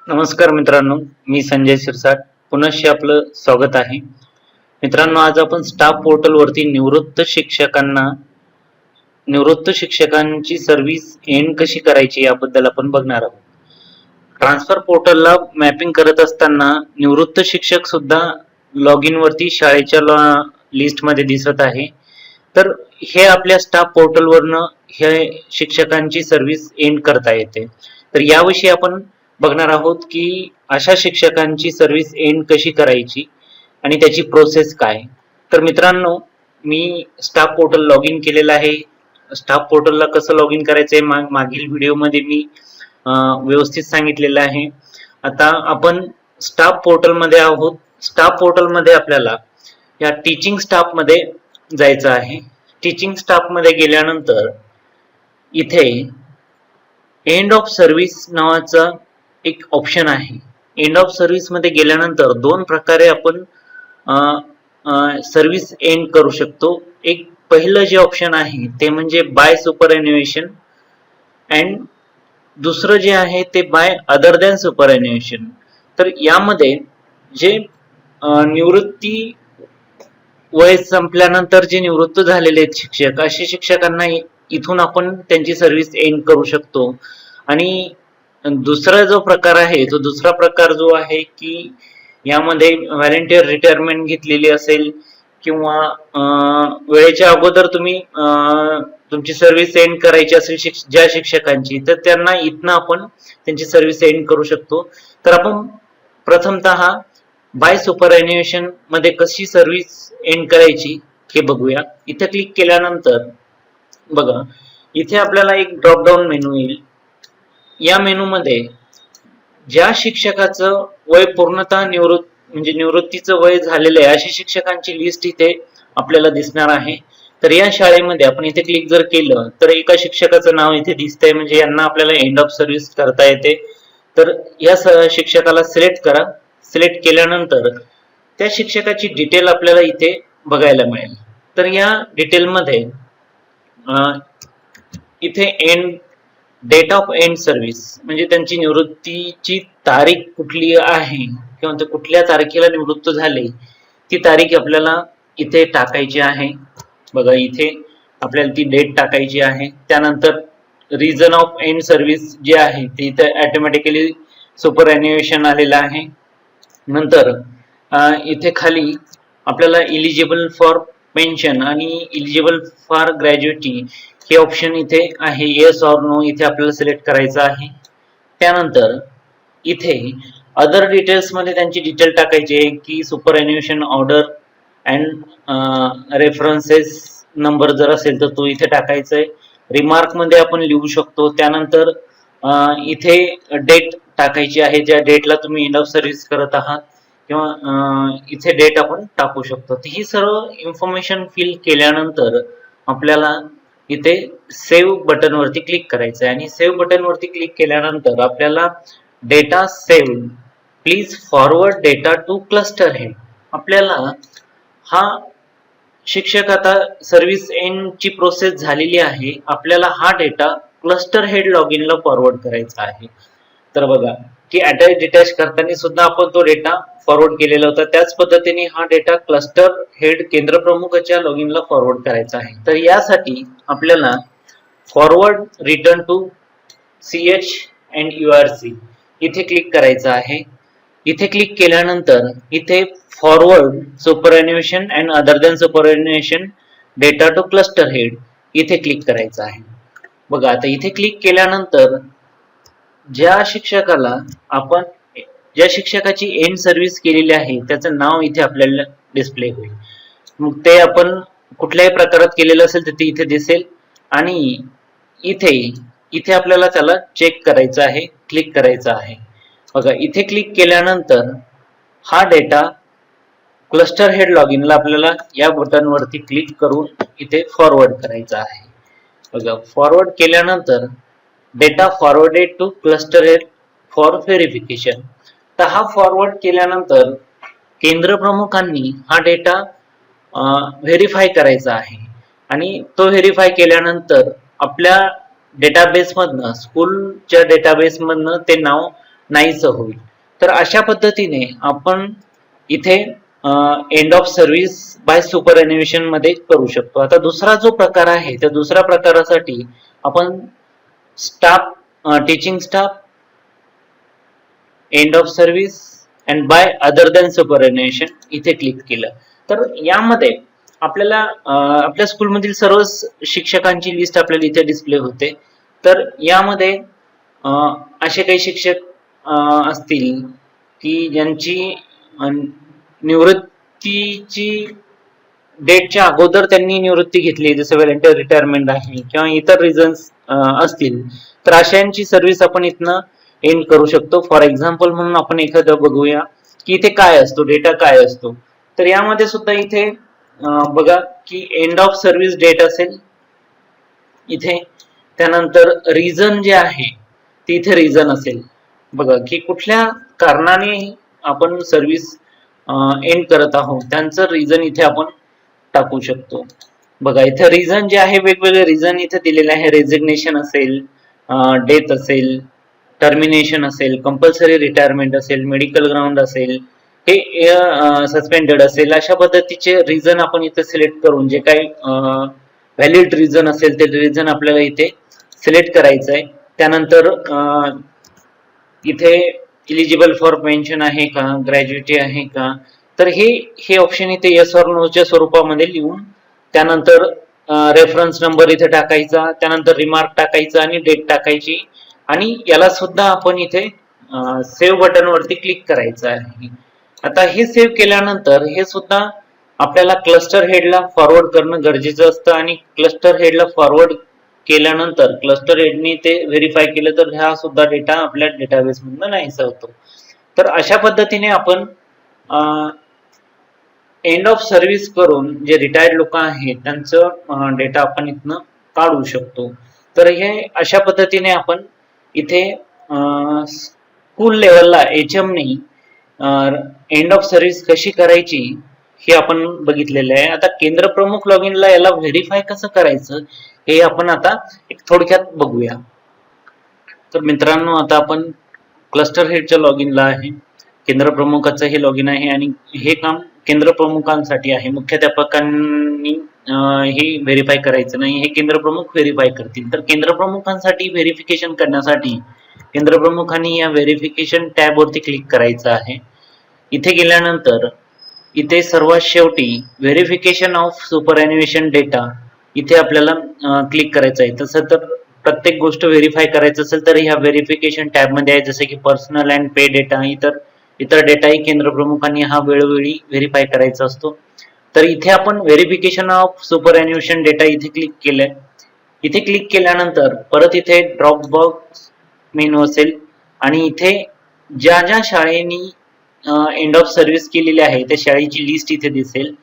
नमस्कार मित्रांनो, मी संजय शिरसाट. पुनश्च आपलं स्वागत आहे. मित्रांनो, आज आपण स्टाफ पोर्टल वरती निवृत्त शिक्षकांची सर्व्हिस एंड कशी करायची याबद्दल आपण बघणार आहोत. ट्रान्सफर पोर्टलला मॅपिंग करत असताना निवृत्त शिक्षक सुद्धा लॉग इन वरती शाळेच्या लिस्ट मध्ये दिसत आहे. तर हे आपल्या स्टाफ पोर्टल वरनं हे शिक्षकांची सर्व्हिस एंड करता येते. तर याविषयी आपण बघणार आहोत की अशा शिक्षकांची सर्व्हिस एंड कशी करायची आणि त्याची प्रोसेस काय. तर मित्रांनो, मी स्टाफ पोर्टल लॉग इन केलेलं आहे. स्टाफ पोर्टलला कसं लॉग इन करायचंय मागील व्हिडिओमध्ये मी व्यवस्थित सांगितलेलं आहे. आता आपण स्टाफ पोर्टल मध्ये आहोत. स्टाफ पोर्टल मध्ये आपल्याला या टीचिंग स्टाफ मध्ये जायचं आहे. टीचिंग स्टाफ मध्ये गेल्यानंतर इथे एंड ऑफ सर्व्हिस नावाचा एक ऑप्शन आहे. एंड ऑफ सर्व्हिस मध्ये गेल्यानंतर दोन प्रकारे आपण सर्व्हिस एंड करू शकतो. एक पहिलं जे ऑप्शन आहे ते म्हणजे बाय सुपरएन्युएशन अँड दुसरं जे आहे ते बाय अदर दॅन सुपरएन्युएशन. तर यामध्ये जे निवृत्ती वय संपल्यानंतर जे निवृत्त झालेले आहेत शिक्षक, असे शिक्षकांना इथून आपण त्यांची सर्व्हिस एंड करू शकतो. आणि दुसरा जो प्रकार आहे, तो दुसरा प्रकार जो आहे की यामध्ये व्हॉलंटियर रिटायरमेंट घेतलेली असेल किंवा वेळेच्या अगोदर तुम्ही तुमची सर्व्हिस एंड करायची असेल ज्या शिक्षकांची, तर त्यांना इथनं आपण त्यांची सर्व्हिस एंड करू शकतो. तर आपण प्रथमतः बाय सुपरएन्युएशन मध्ये कशी सर्व्हिस एंड करायची हे बघूया. इथे क्लिक केल्यानंतर बघा, इथे आपल्याला एक ड्रॉप डाऊन मेनू येईल. या मेनू मध्ये ज्या शिक्षकाचं वय पूर्णतः निवृत्तीचं वय झालेलं आहे अशा शिक्षकांची लिस्ट इथे आपल्याला दिसणार आहे. तर या शाळेमध्ये आपण इथे क्लिक जर केलं तर एका शिक्षकाचं नाव इथे दिसतंय, म्हणजे यांना आपल्याला एंड ऑफ सर्व्हिस करता येते. तर या शिक्षकाला सिलेक्ट करा. सिलेक्ट केल्यानंतर त्या शिक्षकाची डिटेल आपल्याला इथे बघायला मिळेल. तर या डिटेल मध्ये इथे end date of end service म्हणजे त्यांची निवृत्तीची तारीख कुठली आहे किंवा ते कुठल्या तारखेला निवृत्त झाले ती तारीख आपल्याला इथे टाकायची आहे. बघा, इथे आपल्याला ती डेट टाकायची आहे. त्यानंतर रिझन ऑफ एंड सर्व्हिस जे आहे ते इथे ऑटोमॅटिकली सुपरएन्युएशन आलेलं आहे. नंतर इथे खाली आपल्याला इलिजिबल फॉर पेन्शन आणि इलिजिबल फॉर ग्रॅज्युएटी हे ऑप्शन इथे आहे. येस ऑर नो इथे आपल्याला सिलेक्ट करायचं आहे. त्यानंतर इथे अदर डिटेल्स मध्ये त्यांची डिटेल टाकायची आहे की superannuation order and references number जर असेल तर तो इथे टाकायचा आहे. रिमार्क मध्ये आपण लिहू शकतो. त्यानंतर इथे डेट टाकायची आहे, ज्या डेटला तुम्ही एंड ऑफ सर्व्हिस करत आहात, किंवा इथे डेट आपण टाकू शकतो. तर ही सर्व इन्फॉर्मेशन फिल केल्यानंतर आपल्याला इथे सेव्ह बटन वरती क्लिक करायचं आहे. आणि सेव्ह बटन वरती क्लिक केल्यानंतर आपल्याला data save please forward data to cluster head, आपल्याला हा शिक्षक आता सर्व्हिस एंड ची प्रोसेस झालेली आहे, आपल्याला हा data cluster head log in ला फॉरवर्ड करायचा आहे. तर बघा की अटॅच डिटॅच करताना सुद्धा आपण तो डेटा फॉरवर्ड केलेला होता, त्याच पद्धतीने हा डेटा क्लस्टर हेड केंद्र प्रमुखाच्या लॉग इन ला फॉरवर्ड करायचा आहे. तर यासाठी आपल्याला forward return to CH and URC इथे क्लिक करायचं आहे. इथे क्लिक केल्यानंतर इथे forward superannuation and other than superannuation data to cluster head इथे क्लिक करायचं आहे. बघा, आता इथे क्लिक केल्यानंतर ज्या शिक्षकाची एंड सर्व्हिस केलेली आहे त्याचं नाव इथे आपल्याला डिस्प्ले होईल. मग ते आपण कुठल्याही प्रकारात केलेलं असेल तर ते इथे दिसेल. आणि इथे आपल्याला त्याला चेक करायचं आहे, क्लिक करायचं आहे. बघा, इथे क्लिक केल्यानंतर हा data cluster head log in ला आपल्याला या बटन वरती क्लिक करून इथे फॉरवर्ड करायचा आहे. बघा, फॉरवर्ड केल्यानंतर data forwarded to cluster head for verification. तर हा फॉरवर्ड केल्यानंतर केंद्र प्रमुखांनी हा डेटा व्हेरीफाय करायचा आहे. आणि तो व्हेरीफाय केल्यानंतर आपल्या डेटाबेस मधनं, स्कूलच्या डेटाबेस मधनं ते नाव नाहीच होईल. तर अशा पद्धतीने आपण इथे end of service by superannuation एन्युएशन मध्ये करू शकतो. आता दुसरा जो प्रकार आहे त्या दुसऱ्या प्रकारासाठी आपण staff teaching staff end of service and by other than superannuation एन्युएशन इथे क्लिक केलं तर यामध्ये आपल्याला आपल्या स्कूलमधील सर्व शिक्षकांची लिस्ट आपल्याला इथे डिस्प्ले होते. तर यामध्ये असे काही शिक्षक असतील की ज्यांची निवृत्तीची डेटच्या अगोदर त्यांनी निवृत्ती घेतली, जसं व्हॉलंटियर रिटायरमेंट आहे किंवा इतर रिझन्स असतील, तर अशांची सर्व्हिस आपण इथनं एंड करू शकतो. फॉर एक्झाम्पल म्हणून आपण एखादं बघूया की इथे काय असतो, डेटा काय असतो. तर यामध्ये सुद्धा इथे बघा की एंड ऑफ सर्व्हिस डेट असेल इथे, त्यानंतर रिझन जे आहे ते इथे रिझन असेल. बघा की कुठल्या कारणाने आपण सर्व्हिस एंड करत आहोत त्यांचं रिझन इथे आपण टाकू शकतो. बघा इथे रिझन जे आहे वेगवेगळे रिझन इथे दिलेले आहे. रेझिग्नेशन असेल, डेथ असेल, टर्मिनेशन असेल, कंपल्सरी रिटायरमेंट असेल, मेडिकल ग्राउंड असेल, हे सस्पेंडेड असेल, अशा पद्धतीचे रिझन आपण इथे सिलेक्ट करून जे काही व्हॅलिड रिझन असेल ते रिझन आपल्याला इथे सिलेक्ट करायचं आहे. त्यानंतर इथे इलिजिबल फॉर पेन्शन आहे का, ग्रॅज्युएटी आहे का, तर हे ऑप्शन इथे येस ऑर नोच्या स्वरूपामध्ये लिहून त्यानंतर रेफरन्स नंबर इथे टाकायचा, त्यानंतर रिमार्क टाकायचा आणि डेट टाकायची आणि याला सुद्धा आपण इथे सेव्ह बटन वरती क्लिक करायचं आहे. आता हे सेव्ह केल्यानंतर हे सुद्धा आपल्याला क्लस्टर हेडला फॉरवर्ड करणं गरजेचं असतं आणि क्लस्टर हेडला फॉरवर्ड केल्यानंतर क्लस्टर हेडनी ते व्हेरीफाय केलं तर हा सुद्धा डेटा आपल्या डेटाबेस मधून नाहीसा होतो. तर अशा पद्धतीने आपण एंड ऑफ सर्व्हिस करून जे रिटायर्ड लोक आहेत त्यांचं डेटा आपण इथनं काढू शकतो. तर हे अशा पद्धतीने आपण इथे स्कूल लेवलला HMनी एंड ऑफ सर्व्हिस कशी करायची हे आपण बघितलेलं आहे. आता केंद्र प्रमुख लॉग इनला याला व्हेरीफाय कसं करायचं हे आपण आता एक थोडक्यात बघूया. तर मित्रांनो आता आपण क्लस्टर हेडच्या लॉग इनला आहे. केंद्र प्रमुखाचं हे लॉग इन आहे आणि हे काम केंद्र प्रमुखांसाठी आहे. मुख्याध्यापकांनी हे व्हेरीफाय करायचं नाही, हे केंद्र प्रमुख व्हेरीफाय करतील. तर केंद्र प्रमुखांसाठी व्हेरिफिकेशन करण्यासाठी केंद्र प्रमुखांनी या व्हेरिफिकेशन टॅब वरती क्लिक करायचं आहे. इथे गेल्यानंतर इथे सर्वात शेवटी व्हेरिफिकेशन ऑफ सुपर एन्युएशन डेटा इथे आपल्याला क्लिक करायचं आहे. तसं तर प्रत्येक गोष्ट व्हेरीफाय करायचं असेल तर ह्या व्हेरिफिकेशन टॅब मध्ये आहे, जसे की पर्सनल अँड पे डेटा, इतर डेटाही केंद्र प्रमुखांनी हा वेळोवेळी व्हेरीफाय करायचा असतो. तर इथे आपण व्हेरिफिकेशन ऑफ सुपर एन्युएशन डेटा इथे क्लिक केलंय. इथे क्लिक केल्यानंतर परत इथे ड्रॉप बॉक्स मेनू असेल आणि इथे ज्या ज्या शाळेनी एंड ऑफ सर्व्हिस केलेली आहे त्या शाळेची लिस्ट इथे दिसेल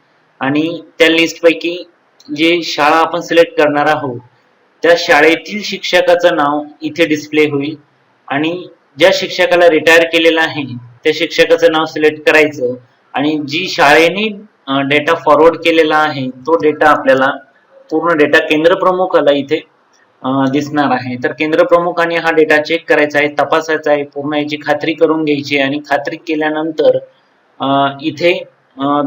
आणि त्या लिस्ट पैकी जे शाळा आपण सिलेक्ट करणार आहोत त्या शाळेतील शिक्षकाचं नाव इथे डिस्प्ले होईल आणि ज्या शिक्षकाला रिटायर केलेलं आहे त्या शिक्षकाचं नाव सिलेक्ट करायचं आणि जी शाळेने डेटा फॉरवर्ड केलेला आहे तो डेटा आपल्याला पूर्ण डेटा केंद्र प्रमुखाला इथे दिसणार आहे. तर केंद्र प्रमुखाने हा डेटा चेक करायचा आहे, तपासायचा आहे, पूर्ण याची खात्री करून घ्यायची आणि खात्री केल्यानंतर इथे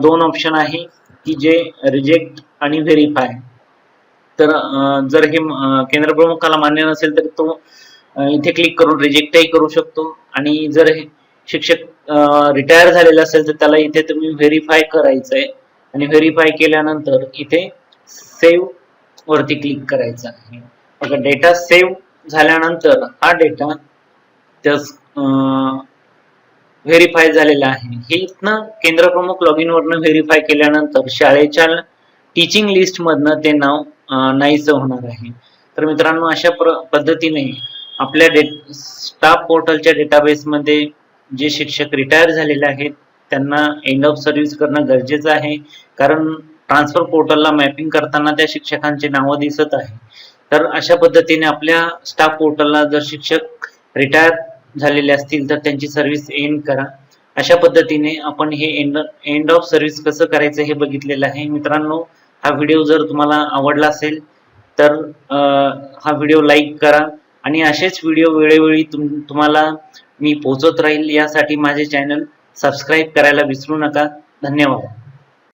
दोन ऑप्शन आहे की जे रिजेक्ट आणि व्हेरीफाय. तर जर हे केंद्र प्रमुखाला मान्य नसेल तर तो इथे क्लिक करून रिजेक्टही करू शकतो आणि जर हे शिक्षक रिटायर झालेला असेल तर त्याला इथे तुम्ही व्हेरीफाय करायचंय आणि व्हेरीफाय केल्यानंतर इथे सेव्ह वरती क्लिक करायचं आहे. बघा डेटा सेव्ह झाल्यानंतर हा डेटा त्या व्हेरीफाय झालेला आहे. हे इथनं केंद्र प्रमुख लॉग इन वरनं व्हेरीफाय केल्यानंतर शाळेच्या टीचिंग लिस्ट मधनं ते नाव नाहीसं होणार आहे. तर मित्रांनो अशा पद्धतीने आपल्या स्टाफ पोर्टलच्या डेटाबेस मध्ये जे शिक्षक रिटायर झालेले आहेत त्यांना एंड ऑफ सर्व्हिस करणं गरजेचं आहे, कारण ट्रान्सफर पोर्टलला मॅपिंग करताना त्या शिक्षकांचे नावं दिसत आहे. तर अशा पद्धतीने आपल्या स्टाफ पोर्टलला जर शिक्षक रिटायर झालेले असतील तर त्यांची सर्व्हिस एंड करा. अशा पद्धतीने आपण हे एंड ऑफ सर्व्हिस कसं करायचं हे बघितलेलं आहे. मित्रांनो हा व्हिडिओ जर तुम्हाला आवडला असेल तर हा व्हिडिओ लाईक करा आणि असेच व्हिडिओ वेळोवेळी तुम्हाला मी पोहोचत राहील यासाठी माझे चॅनल सबस्क्राईब करायला विसरू नका. धन्यवाद.